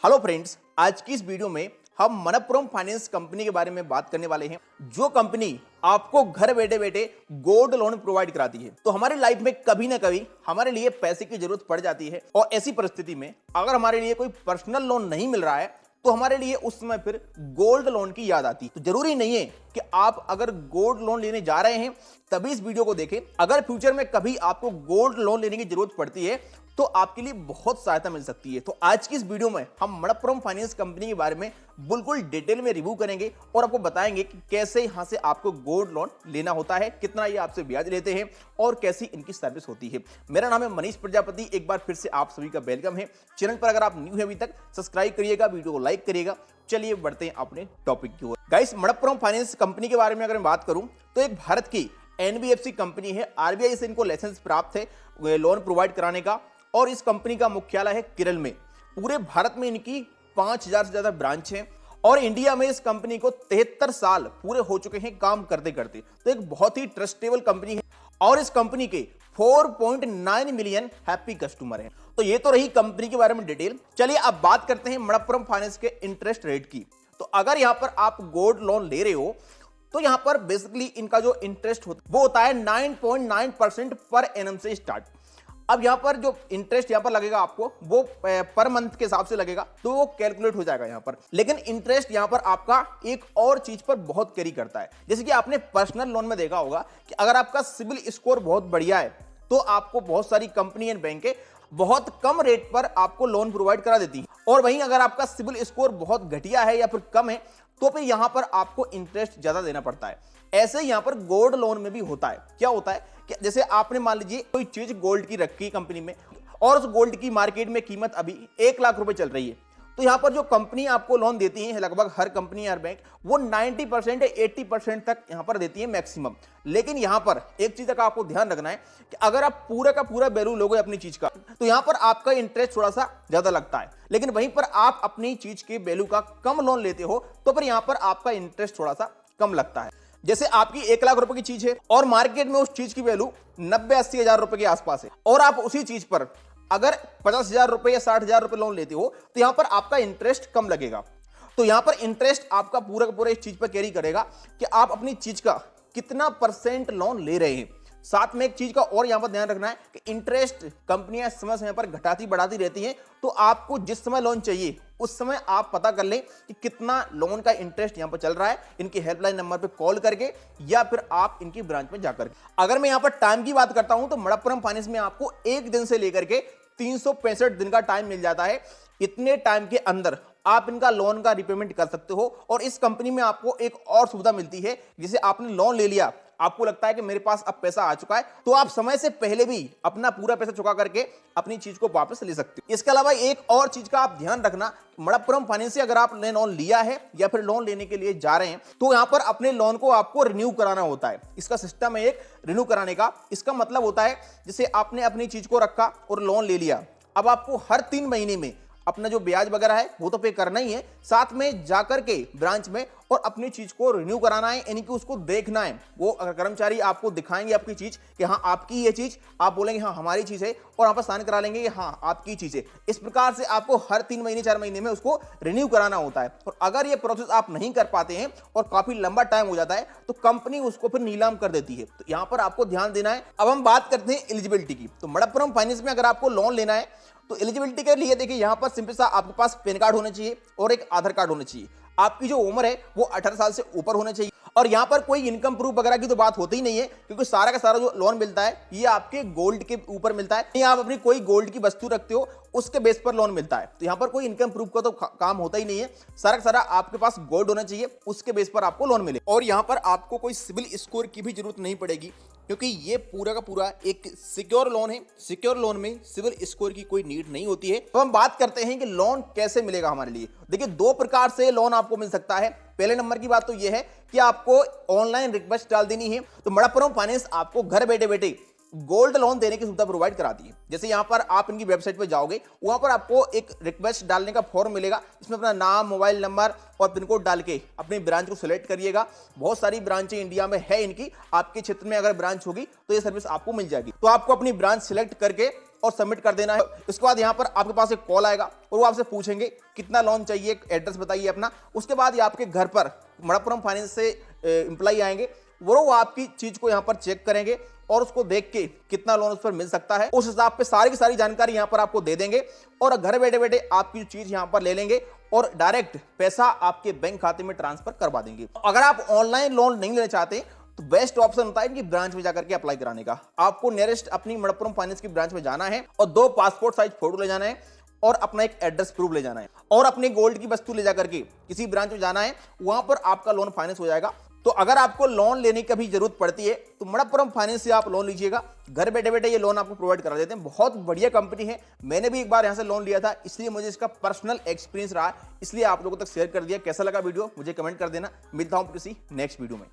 Hello friends, आज की इस वीडियो में हम मनप्पुरम फाइनेंस कंपनी के बारे में बात करने वाले हैं, जो कंपनी आपको घर बैठे बैठे गोल्ड लोन प्रोवाइड कराती है। तो हमारी लाइफ में कभी ना कभी हमारे लिए पैसे की जरूरत पड़ जाती है और ऐसी परिस्थिति में अगर हमारे लिए कोई पर्सनल लोन नहीं मिल रहा है तो हमारे लिए उस समय फिर गोल्ड लोन की याद आती है। तो जरूरी नहीं है कि आप अगर गोल्ड लोन लेने जा रहे हैं तभी इस वीडियो को देखें। अगर फ्यूचर में कभी आपको गोल्ड लोन लेने की जरूरत पड़ती है तो आपके लिए बहुत सहायता मिल सकती है। तो आज की इस वीडियो में हम मनप्पुरम फाइनेंस कंपनी के बारे में बिल्कुल डिटेल में रिव्यू करेंगे और आपको बताएंगे कि कैसे यहां से आपको गोल्ड लोन लेना होता है, कितना ये आपसे ब्याज लेते हैं और कैसी इनकी सर्विस होती है। मेरा नाम है मनीष प्रजापति। एक बार फिर से आप सभी का वेलकम है। चैनल पर अगर आप न्यू है अभी तक सब्सक्राइब करिएगा, वीडियो को लाइक करिएगा। चलिए बढ़ते हैं अपने टॉपिक की ओर। गाइस, मनप्पुरम फाइनेंस कंपनी के बारे में अगर मैं बात करूं तो एक भारत की एनबीएफसी कंपनी है। आरबीआई से इनको लाइसेंस प्राप्त है लोन प्रोवाइड कराने का और इस कंपनी का मुख्यालय है केरल में। पूरे भारत में इनकी 5000 से ज्यादा ब्रांच हैं और इंडिया में इस कंपनी को 73 साल पूरे हो चुके हैं काम करते करते। तो एक बहुत ही ट्रस्टेबल कंपनी है और इस कंपनी के 4.9 मिलियन हैप्पी कस्टमर हैं। तो ये तो रही कंपनी के बारे में डिटेल। चलिए अब बात करते हैं मनप्पुरम फाइनेंस के इंटरेस्ट रेट की। तो अगर यहां पर आप गोल्ड लोन ले रहे हो तो यहां पर बेसिकली इनका जो इंटरेस्ट वो होता है 9.9% पर एनम से स्टार्ट। अब यहां पर जो इंटरेस्ट यहां पर लगेगा आपको वो पर मंथ के हिसाब से लगेगा, तो वो कैलकुलेट हो जाएगा यहां पर। लेकिन इंटरेस्ट यहां पर आपका एक और चीज पर बहुत कैरी करता है। जैसे कि आपने पर्सनल लोन में देखा होगा कि अगर आपका सिबिल स्कोर बहुत बढ़िया है तो आपको बहुत सारी कंपनी एंड बैंकें बहुत कम रेट पर आपको लोन प्रोवाइड करा देती है। और वहीं अगर आपका सिबिल स्कोर बहुत घटिया है या फिर कम है तो फिर यहां पर आपको इंटरेस्ट ज्यादा देना पड़ता है। ऐसे यहां पर गोल्ड लोन में भी होता है। क्या होता है कि जैसे आपने मान लीजिए कोई चीज गोल्ड की रखी कंपनी में और उस गोल्ड की मार्केट में कीमत अभी 1 लाख रुपए चल रही है, तो यहां पर जो कंपनी आपको लोन देती है, लगभग हर कंपनी हर बैंक वो 90% या 80% तक यहां पर देती है मैक्सिमम। लेकिन यहां पर एक चीज का आपको ध्यान रखना है कि अगर आप पूरा का पूरा वैल्यू लोगे अपनी चीज का तो यहां पर आपका इंटरेस्ट थोड़ा सा ज्यादा लगता है। लेकिन वहीं पर आप अपनी चीज के वैल्यू का कम लोन लेते हो तो फिर यहां पर आपका इंटरेस्ट थोड़ा सा कम लगता है। जैसे आपकी 1 लाख रुपए की चीज है और मार्केट में उस चीज की वैल्यू 90-80 हजार रुपए के आसपास है और आप उसी चीज पर अगर 50,000 रुपए या 60,000 रुपए लोन लेते हो तो यहां पर आपका इंटरेस्ट कम लगेगा। तो यहां पर इंटरेस्ट आपका पूरा का पूरा इस चीज पर कैरी करेगा कि आप अपनी चीज का कितना % लोन ले रहे हैं। साथ में एक चीज का और यहां पर ध्यान रखना है कि इंटरेस्ट कंपनियां समय समय पर घटाती बढ़ाती रहती हैं। तो आपको जिस समय लोन चाहिए उस समय आप पता कर लें कि कितना लोन का इंटरेस्ट यहां पर चल रहा है, इनकी हेल्पलाइन नंबर पे कॉल करके या फिर आप इनकी ब्रांच में जाकर। अगर मैं यहां पर टाइम की बात करता हूं तो मनप्पुरम फाइनेंस में आपको 1 दिन से लेकर के 365 दिन का टाइम मिल जाता है। इतने टाइम के अंदर आप इनका लोन का रिपेमेंट कर सकते हो। और इस कंपनी में आपको एक और सुविधा मिलती है, जैसे आपने लोन ले लिया, आपको लगता है कि मेरे पास अब पैसा आ चुका है, तो आप समय से पहले भी अपना पूरा पैसा चुका करके अपनी चीज को वापस ले सकते हो। इसके अलावा एक और चीज का आप ध्यान रखना, मनप्पुरम फाइनेंस से अगर आपने लोन लिया है या फिर लोन लेने के लिए जा रहे हैं तो यहां पर अपने लोन को आपको रिन्यू कराना होता है। इसका सिस्टम है एक रिन्यू कराने का। इसका मतलब होता है जैसे आपने अपनी चीज को रखा और लोन ले लिया, अब आपको हर 3 महीने में अपना जो ब्याज वगैरह है वो तो पे करना ही है, साथ में जाकर के ब्रांच में और अपनी चीज को रिन्यू कराना है, यानी कि उसको देखना है। वो कर्मचारी आपको दिखाएंगे आपकी चीज कि हाँ आपकी ये चीज, आप बोलेंगे हाँ हमारी चीज है और यहाँ पर साइन करा लेंगे कि हाँ आपकी चीज है। इस प्रकार से आपको हर 3 महीने 4 महीने में उसको रिन्यू कराना होता है। और अगर ये प्रोसेस आप नहीं कर पाते हैं और काफी लंबा टाइम हो जाता है तो कंपनी उसको फिर नीलाम कर देती है। तो यहाँ पर आपको ध्यान देना है। अब हम बात करते हैं एलिजिबिलिटी की। तो मनप्पुरम फाइनेंस में अगर आपको लोन लेना है तो एलिजिबिलिटी के लिए देखिए यहां पर सिंपल सा आपके पास पैन कार्ड होना चाहिए और एक आधार कार्ड होना चाहिए। आपकी जो उम्र है वो 18 साल से ऊपर होना चाहिए और यहां पर कोई इनकम प्रूफ वगैरह की तो बात होती ही नहीं है, क्योंकि सारा का सारा जो लोन मिलता है ये आपके गोल्ड के ऊपर मिलता है। आप अपनी कोई गोल्ड की वस्तु रखते हो उसके बेस पर लोन मिलता है। तो यहां पर कोई इनकम प्रूफ का तो काम होता ही नहीं है। सारा का सारा आपके पास गोल्ड होना चाहिए, उसके बेस पर आपको लोन मिले। और यहां पर आपको कोई सिबिल स्कोर की भी जरूरत नहीं पड़ेगी, क्योंकि ये पूरा का पूरा एक सिक्योर लोन है। सिक्योर लोन में सिविल स्कोर की कोई नीड नहीं होती है। तो हम बात करते हैं कि लोन कैसे मिलेगा हमारे लिए। देखिए 2 प्रकार से लोन आपको मिल सकता है। पहले नंबर की बात तो यह है कि आपको ऑनलाइन रिक्वेस्ट डाल देनी है। तो मनप्पुरम फाइनेंस आपको घर बैठे बैठे गोल्ड लोन देने की सुविधा प्रोवाइड कराती है। जैसे यहां पर आप इनकी वेबसाइट पर जाओगे, वहां पर आपको एक रिक्वेस्ट डालने का फॉर्म मिलेगा। इसमें अपना नाम, मोबाइल नंबर और पिन कोड डाल के अपनी ब्रांच को सिलेक्ट करिएगा। बहुत सारी ब्रांचें इंडिया में है इनकी। आपके क्षेत्र में अगर ब्रांच होगी तो ये सर्विस आपको मिल जाएगी। तो आपको अपनी ब्रांच सिलेक्ट करके और सबमिट कर देना है। उसके बाद यहाँ पर आपके पास एक कॉल आएगा और वो आपसे पूछेंगे कितना लोन चाहिए, एड्रेस बताइए अपना। उसके बाद ये आपके घर पर मनप्पुरम फाइनेंस से एम्प्लॉय आएंगे, वो आपकी चीज को यहाँ पर चेक करेंगे और उसको देख के कितना लोन उस पर मिल सकता है उस हिसाब पे सारी की सारी जानकारी यहाँ पर आपको दे देंगे और घर बैठे बैठे आपकी जो चीज यहाँ पर ले लेंगे और डायरेक्ट पैसा आपके बैंक खाते में ट्रांसफर करवा देंगे। अगर आप ऑनलाइन लोन नहीं लेना चाहते तो बेस्ट ऑप्शन होता है कि ब्रांच में जाकर के अप्लाई कराने का। आपको नियरेस्ट अपनी मनप्पुरम फाइनेंस की ब्रांच में जाना है और 2 पासपोर्ट साइज फोटो ले जाना है और अपना एक एड्रेस प्रूफ ले जाना है और अपने गोल्ड की वस्तु ले जाकर के किसी ब्रांच में जाना है, वहां पर आपका लोन फाइनेंस हो जाएगा। तो अगर आपको लोन लेने की कभी जरूरत पड़ती है तो मनप्पुरम फाइनेंस से आप लोन लीजिएगा। घर बैठे बैठे ये लोन आपको प्रोवाइड करा देते हैं। बहुत बढ़िया कंपनी है, मैंने भी एक बार यहां से लोन लिया था, इसलिए मुझे इसका पर्सनल एक्सपीरियंस रहा, इसलिए आप लोगों तक शेयर कर दिया। कैसा लगा वीडियो मुझे कमेंट कर देना। मिलता हूं किसी नेक्स्ट वीडियो में।